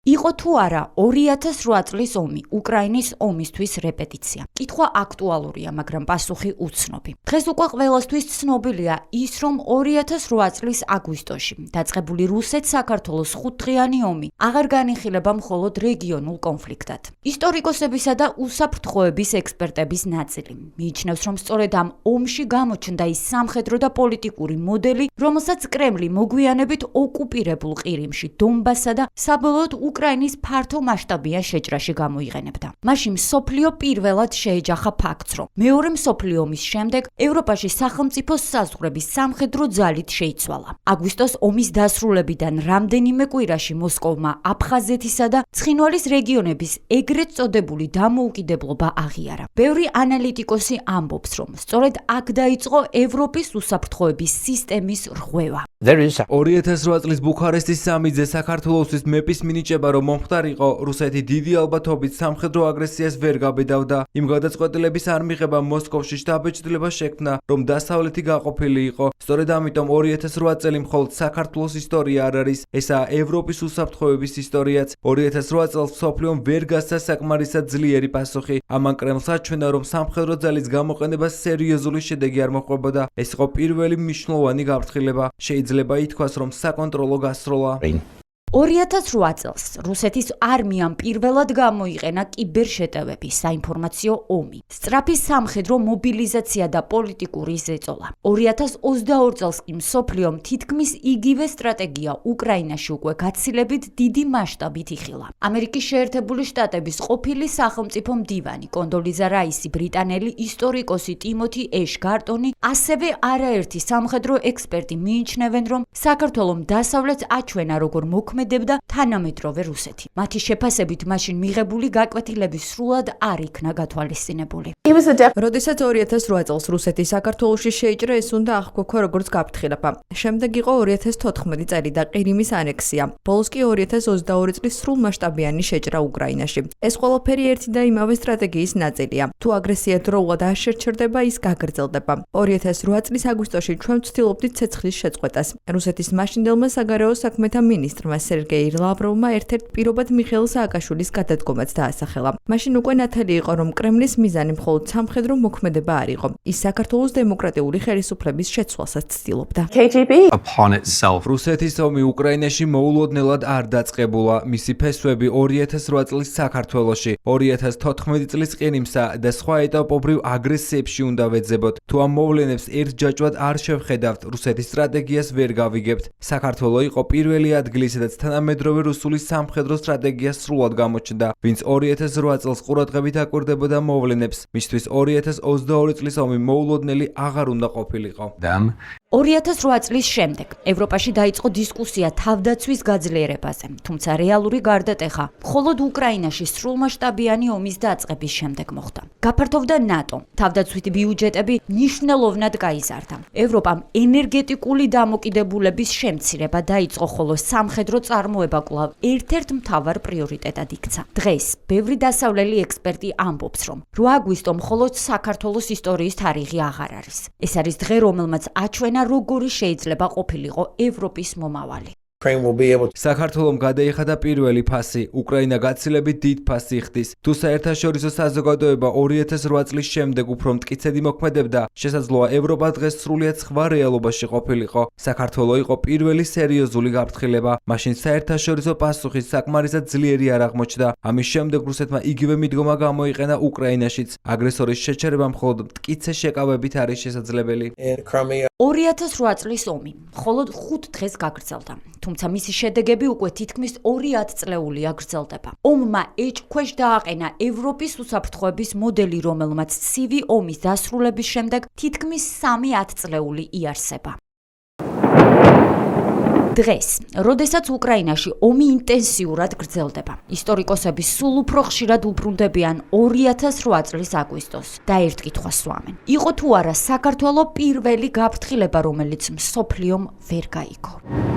იყო თუ არა 2008 წლის ომი უკრაინის ომისთვის რეპეტიცია? კითხვა აქტუალურია, მაგრამ პასუხი უცნობი. დღეს უკვე ყველასთვის ცნობილია ის, რომ 2008 წლის აგვისტოში დაწყებული რუსეთ-საქართველოს 5-დღიანი ომი აღარ განიხილება მხოლოდ რეგიონულ კონფლიქტად. ისტორიკოსებისა და უსაფრთხოების ექსპერტების ნაწილი მიიჩნევს, რომ სწორედ ამ ომში გამოჩნდა ის სამხედრო და პოლიტიკური მოდელი, რომელსაც კრემლი მოგვიანებით ოკუპირებულ ყირიმში, დონბასსა და საბოლოოდ უკრაინის ფართო მასშტაბიან შეჭრაში გამოიყენებდა. მაშინ მსოფლიო პირველად შეეჯახა ფაქტს, რომ მეორე მსოფლიო ომის შემდეგ ევროპაში სახელმწიფოს საზღვრების სამხედრო ძალით შეიცვალა. აგვისტოს ომის დასრულებიდან რამდენიმე კვირაში მოსკოვმა აფხაზეთისა და ცხინვალის რეგიონების ეგრეთ წოდებული დამოუკიდებლობა აღიარა. ბევრი ანალიტიკოსი ამბობს, რომ სწორედ აქ დაიწყო ევროპის უსაფრთხოების სისტემის რღვევა. 2008 წლის ბუქარესტის სამიძე საქართველოსთვის მეპის მინიჭება, რომ მომხდარიყო რუსეთი დიდი ალბათობით სამხედრო აგრესიას ვერ გაბედავდა. იმ გადაწყვეტილების არ მიღება მოსკოვში შტაბ-ბიჭდილება შექმნა, რომ დასავლეთი გაყოფილი იყო. სწორედ ამიტომ 2008 წელი მხოლოდ საქართველოს ისტორია არ არის, ესაა ევროპის უსაფრთხოების ისტორიაც. 2008 წელს მსოფლიომ ვერ გასცა საკმარისად ძლიერი პასუხი. ამან კრემლს აჩვენა, რომ სამხედრო ძალის გამოყენება სერიოზული შედეგი არ მოჰყვებოდა. ეს იყო პირველი მნიშვნელოვანი გაფრთხილება. შეიძლება ითქვას, რომ საკონტროლო გასროლა. 2008 წელს რუსეთის არმიამ პირველად გამოიყენა კიბერშეტევები, საინფორმაციო ომი, სწრაფი სამხედრო მობილიზაცია და პოლიტიკური ზეწოლა. 2022 წელს კი მსოფლიომ თითქმის იგივე სტრატეგია უკრაინაში უკვე გაცილებით დიდი მასშტაბით იხილა. ამერიკის შეერთებული შტატების ყოფილი სახელმწიფო მდივანი კონდოლიზა რაისი, ბრიტანელი ისტორიკოსი ტიმოთი ეშგარტონი, ასევე არაერთი სამხედრო ექსპერტი მიიჩნევენ, რომ საქართველომ დასავლეთს აჩვენა როგორ მოქმედებდა თანამედროვე რუსეთი. მათი შეფასებით მაშინ მიღებული გაკვეთილები სრულად არ იქნა გათვალისწინებული. როდესაც 2008 წელს რუსეთი საქართველოში შეიჭრა, ეს უნდა აღკვექვა როგორც გაფრთხილება. შემდეგ იყო 2014 წელი და ყირიმის ანექსია. ბოლოს კი 2022 წლის სრულმასშტაბიანი შეჭრა უკრაინაში. ეს ყველაფერი ერთი და იმავე სტრატეგიის ნაწილია. თუ აგრესია დროულად არ შეჩერდება, ის გაგრძელდება. 2008 წლის აგვისტოში ჩვენ ვცდილობდით ცეცხლის შეწყვეტას. რუსეთის მაშინდელმა საგარეო საქმეთა მინისტრმა სერგეი ლავროვმა ერთ-ერთ პირობად მიხეილ სააკაშვილის გადადგომაც დაასახელა. მაშინ უკვე ნათელი იყო, რომ კრემლის მიზანი მხოლოდ სამხედრო მოქმედება არ იყო. ის საქართველოს დემოკრატიული ხელისუფლების შეცვალსაც ცდილობდა. რუსეთის ომი უკრაინაში მოულოდნელად არ დაწყებულა. მისი ფესვები 2008 წლის საქართველოში, 2014 წლის ყირიმსა და სხვა ეტაპობრივ აგრესიებში უნდა ვეძებოთ. თუ ამ მოვლენებს ერთჯაჭვად არ შევხედავთ, რუსეთის სტრატეგიას ვერ გავიგებთ. საქართველო იყო პირველი ადგილი, სადაც თანამედროვე რუსული სამხედრო სტრატეგია სრულად გამოჩნდა, ვინც 2008 წელს ყურადღებით აკვირდებოდა მოვლენებს. მისთვის 2022 წლის ომი მოულოდნელი აღარ უნდა ყოფილიყო. 2008 წლის შემდეგ ევროპაში დაიწყო დისკუსია თავდაცვის გაძლიერებაზე, თუმცა რეალური გარდატეხა მხოლოდ უკრაინაში სრულმასშტაბიანი ომის დაწყების შემდეგ მოხდა. გაფართოვდა ნატო, თავდაცვითი ბიუჯეტები მნიშვნელოვნად გაიზარდა. ევროპამ ენერგეტიკული დამოკიდებულების შემცირება დაიწყო, ხოლო სამხედრო წარმოება კვლავ ერთ-ერთ მთავარ პრიორიტეტად იქცა. დღეს ბევრი დასავლელი ექსპერტი ამბობს, რომ 8 აგვისტო მხოლოდ საქართველოს ისტორიის თარიღი აღარ არის. ეს არის დღე, რომელმაც აჩვენა როგორი შეიძლება ყოფილიყო ევროპის მომავალი. საქართველომ გადაიხადა პირველი ფასი, უკრაინა გაცილებით დიდ ფასს იხდის. თუ საერთაშორისო საზოგადოება 2008 წლის შემდეგ უფრო მტკიცედ მოქმედებდა, შესაძლოა ევროპა დღეს სრულიად სხვა რეალობაში ყოფილიყო. საქართველო იყო პირველი სერიოზული გაფრთხილება. მაშინ საერთაშორისო პასუხი საკმარისად ძლიერი არ აღმოჩნდა. ამის შემდეგ რუსეთმა იგივე მიდგომა გამოიყენა უკრაინაშიც. აგრესორის შეჩერება მხოლოდ მტკიცე შეკავებით არის შესაძლებელი. 2008 წლის ომი მხოლოდ 5 დღეს გაგრძელდა. თუმცა მისი შედეგები უკვე თითქმის 2 ათწლეულია გრძელდება. ომმა ეჭქვეშ დააყენა ევროპის უსაფრთხოების მოდელი, რომელმაც ცივი ომის დასრულების შემდეგ თითქმის 3 ათწლეული იარსება. დღეს, როდესაც უკრაინაში ომი ინტენსიურად გრძელდება, ისტორიკოსები სულ უფრო ხშირად უბრუნდებიან 2008 წლის აგვისტოს და ერთ კითხვას სვამენ. იყო თუ არა საქართველო პირველი გაფრთხილება, რომელიც მსოფლიომ ვერ გაიგო?